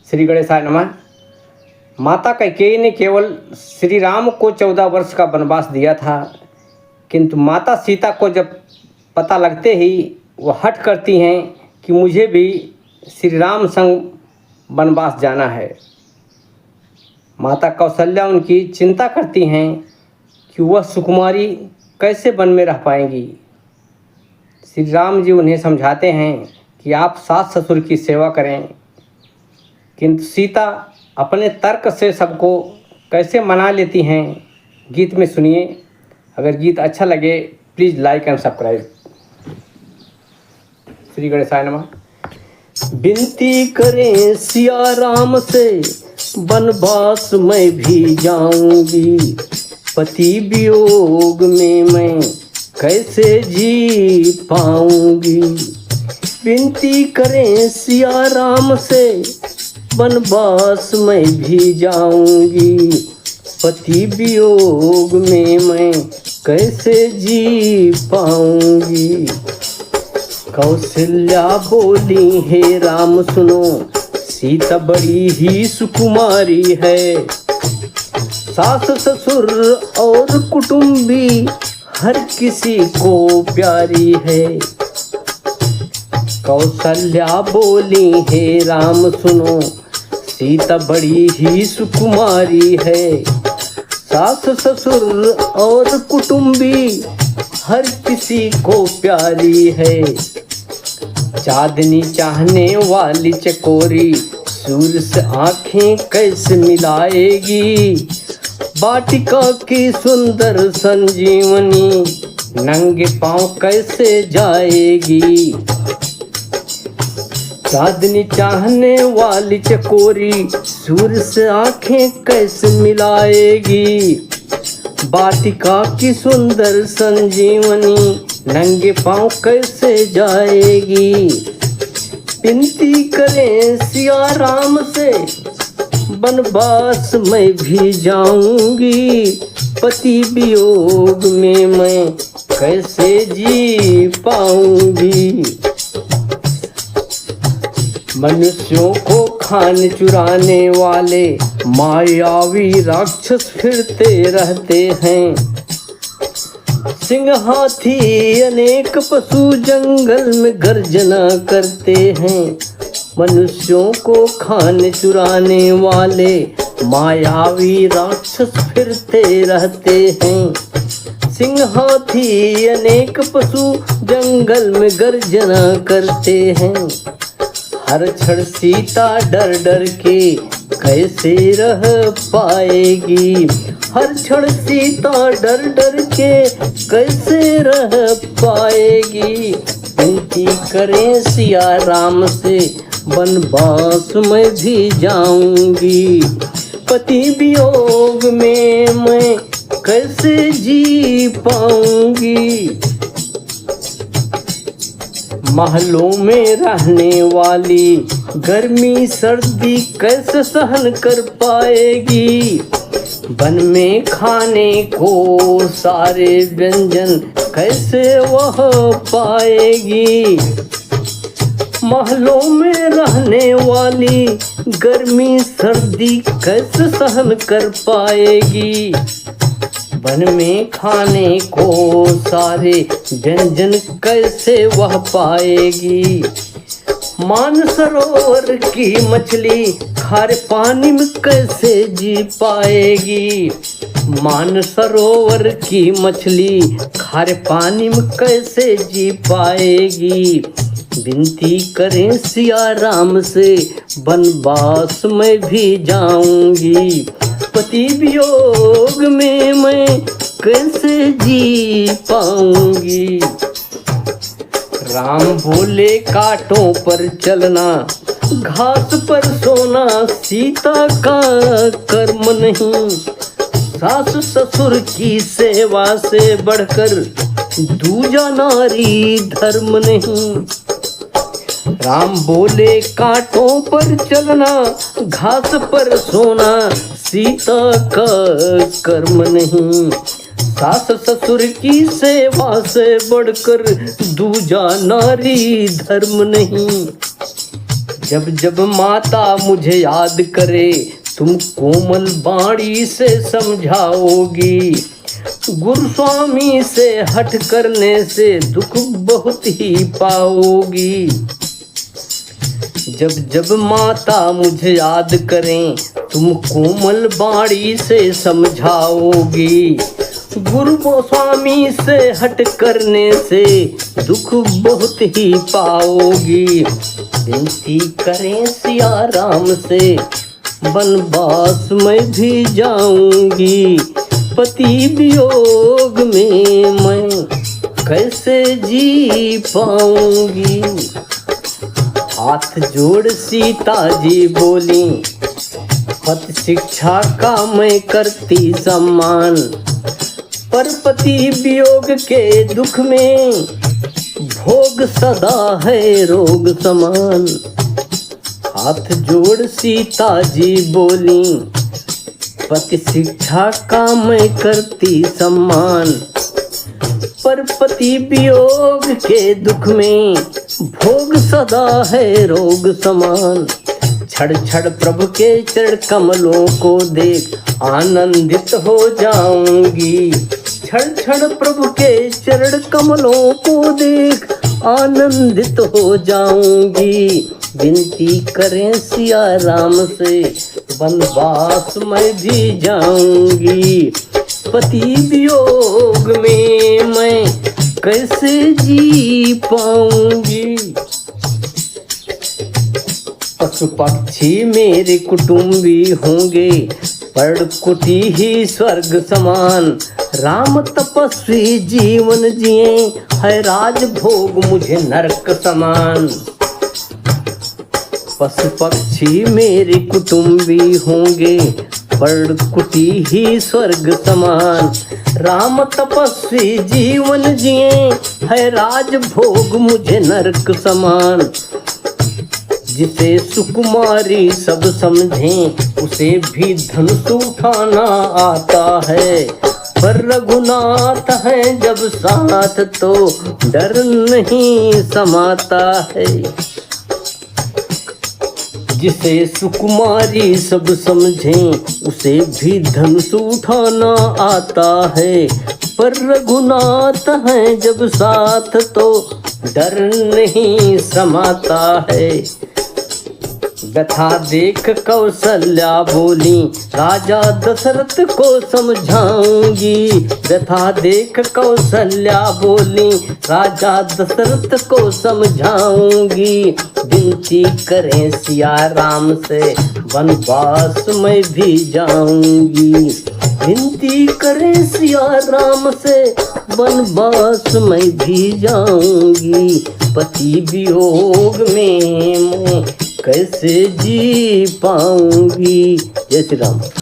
श्री गणेशाय नमः। माता कैकेयी ने केवल श्री राम को 14 वर्ष का वनवास दिया था, किंतु माता सीता को जब पता लगते ही वह हठ करती हैं कि मुझे भी श्री राम संग वनवास जाना है। माता कौशल्या उनकी चिंता करती हैं कि वह सुकुमारी कैसे वन में रह पाएंगी। श्री राम जी उन्हें समझाते हैं कि आप सास ससुर की सेवा करें, किंतु सीता अपने तर्क से सबको कैसे मना लेती हैं, गीत में सुनिए। अगर गीत अच्छा लगे please like and subscribe. Shri गणेशाय नमः। विनती करें सिया राम से वनवास मैं भी जाऊंगी, पति वियोग में मैं कैसे जी पाऊंगी। विनती करें सिया राम से वनवास मैं भी जाऊंगी, पति वियोग में मैं कैसे जी पाऊंगी। कौशल्या बोली हे राम सुनो, सीता बड़ी ही सुकुमारी है, सास ससुर और कुटुंबी हर किसी को प्यारी है। कौशल्या बोली हे राम सुनो, सीता बड़ी ही सुकुमारी है, सास ससुर और कुटुंबी हर किसी को प्यारी है। चांदनी चाहने वाली चकोरी सूर्य से आंखें कैसे मिलाएगी, वाटिका की सुंदर संजीवनी नंगे पांव कैसे जाएगी। चांदनी चाहने वाली चकोरी सूर्य से आंखें कैसे मिलाएगी, वाटिका की सुंदर संजीवनी नंगे पांव कैसे जाएगी। विनती करें सिया राम से वनवास मैं भी जाऊंगी, पति वियोग में मैं कैसे जी पाऊंगी। मनुष्यों को खाने चुराने वाले मायावी राक्षस फिरते रहते हैं, सिंह हाथी अनेक पशु जंगल में गर्जना करते हैं। मनुष्यों को खाने चुराने वाले मायावी राक्षस फिरते रहते हैं, सिंह हाथी अनेक पशु जंगल में गर्जना करते हैं। हर क्षण सीता डर डर के कैसे रह पाएगी, हर क्षण सीता डर डर के कैसे रह पाएगी। विनती करें सिया राम से वनवास मैं भी जाऊंगी, पति वियोग में मैं कैसे जी पाऊंगी। महलों में रहने वाली गर्मी सर्दी कैसे सहन कर पाएगी, वन में खाने को सारे व्यंजन कैसे वह पाएगी। महलों में रहने वाली गर्मी सर्दी कैसे सहन कर पाएगी, वन में खाने को सारे व्यंजन कैसे वह पाएगी। मानसरोवर की मछली खारे पानी में कैसे जी पाएगी, मानसरोवर की मछली खारे पानी में कैसे जी पाएगी। विनती करें सिया राम से वनवास मैं भी जाऊंगी, पति वियोग में मैं कैसे जी पाऊंगी। राम बोले कांटों पर चलना, घास पर सोना सीता का कर्म नहीं, सास ससुर की सेवा से बढ़कर दूजा नारी धर्म नहीं। राम बोले कांटों पर चलना, घास पर सोना सीता का कर्म नहीं, सास ससुर की सेवा से बढ़कर दूजा नारी धर्म नहीं। जब जब माता मुझे याद करे तुम कोमल बाणी से समझाओगी। गुरु स्वामी से हट करने से दुख बहुत ही पाओगी। जब जब माता मुझे याद करें तुम कोमल बाणी से समझाओगी। गुरु स्वामी से हट करने से दुख बहुत ही पाओगी। विनती करें सिया राम से वनवास में भी जाऊंगी। पति वियोग में मैं कैसे जी पाऊंगी। हाथ जोड़ सीता जी बोली पति शिक्षा का मैं करती सम्मान। पर पति वियोग के दुख में भोग सदा है रोग समान। हाथ जोड़ सीता जी बोली पति शिक्षा का मैं करती सम्मान। पर पति वियोग के दुख में भोग सदा है रोग समान। छड़ छड़ प्रभु के चरण कमलों को देख आनंदित हो जाऊंगी। छड़ छड़ प्रभु के चरण कमलों को देख आनंदित हो जाऊंगी। विनती करें सिया राम से वनवास में भी जाऊंगी। पति वियोग में मैं कैसे जी पाऊंगी। पशु पक्षी मेरे कुटुंबी होंगे पर्णकुटी ही स्वर्ग समान। राम तपस्वी जीवन जिए है राज भोग मुझे नरक समान। पशु पक्षी मेरे कुटुंबी होंगे पर्णकुटी ही स्वर्ग समान। राम तपस्वी जीवन जिए है राज भोग मुझे नरक समान। जिसे सुकुमारी सब समझें उसे भी धनुष उठाना आता है। पर रघुनाथ है जब साथ तो डर नहीं समाता है। जिसे सुकुमारी सब समझें उसे भी धनुष उठाना आता है। पर रघुनाथ है जब साथ तो डर नहीं समाता है। व्यथा देख कौशल्या बोली राजा दशरथ को समझाऊंगी। व्यथा देख कौशल्या बोली राजा दशरथ को समझाऊंगी। विनती करें सिया राम से वनवास में भी जाऊंगी। विनती करें सिया राम से वनवास में भी जाऊंगी। पति वियोग में मैं कैसे जी पाऊंगी। जय श्री राम।